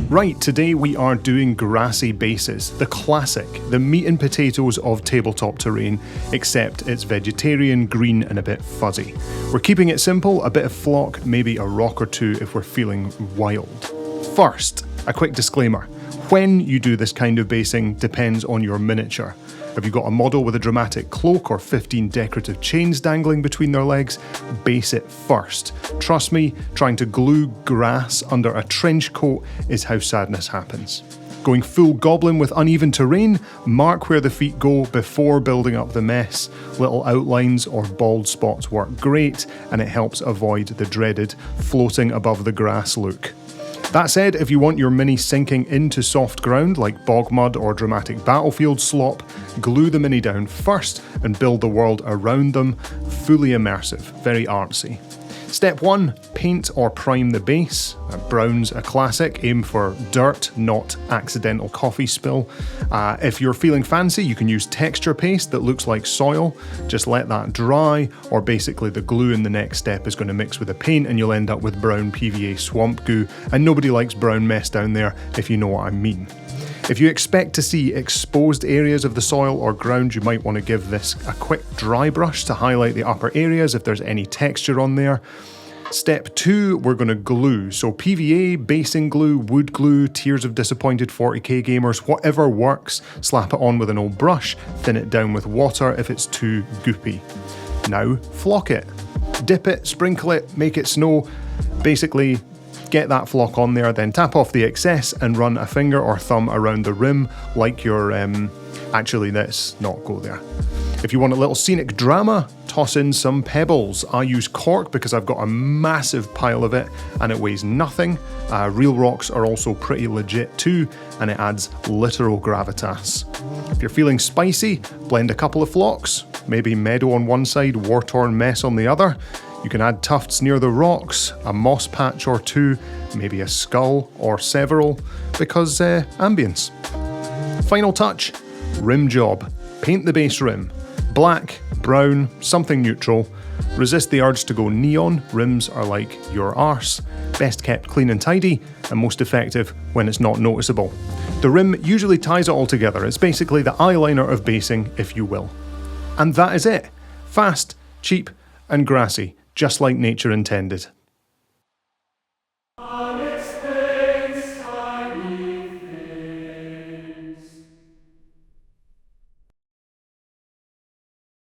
Right, today we are doing grassy bases, the classic, the meat and potatoes of tabletop terrain, except it's vegetarian, green and a bit fuzzy. We're keeping it simple, a bit of flock, maybe a rock or two if we're feeling wild. First, a quick disclaimer. When you do this kind of basing depends on your miniature. Have you got a model with a dramatic cloak or 15 decorative chains dangling between their legs? Base it first. Trust me, trying to glue grass under a trench coat is how sadness happens. Going full goblin with uneven terrain, mark where the feet go before building up the mess. Little outlines or bald spots work great, and it helps avoid the dreaded floating above the grass look. That said, if you want your mini sinking into soft ground like bog mud or dramatic battlefield slop, glue the mini down first and build the world around them, fully immersive, very artsy. Step 1, paint or prime the base. Brown's a classic, aim for dirt, not accidental coffee spill. If you're feeling fancy, you can use texture paste that looks like soil. Just let that dry, or basically the glue in the next step is going to mix with the paint and you'll end up with brown PVA swamp goo, and nobody likes brown mess down there, if you know what I mean. If you expect to see exposed areas of the soil or ground, you might want to give this a quick dry brush to highlight the upper areas if there's any texture on there. Step 2, we're going to glue. So PVA, basing glue, wood glue, Tears of Disappointed 40k gamers, whatever works, slap it on with an old brush, thin it down with water if it's too goopy. Now, flock it. Dip it, sprinkle it, make it snow. Basically, get that flock on there, then tap off the excess and run a finger or thumb around the rim like you're, actually let's not go there. If you want a little scenic drama, toss in some pebbles. I use cork because I've got a massive pile of it and it weighs nothing. Real rocks are also pretty legit too, and it adds literal gravitas. If you're feeling spicy, blend a couple of flocks, maybe meadow on one side, war-torn mess on the other. You can add tufts near the rocks, a moss patch or two, maybe a skull or several, because ambience. Final touch, rim job. Paint the base rim. Black, brown, something neutral. Resist the urge to go neon, rims are like your arse. Best kept clean and tidy, and most effective when it's not noticeable. The rim usually ties it all together, it's basically the eyeliner of basing, if you will. And that is it. Fast, cheap, and grassy. Just like nature intended.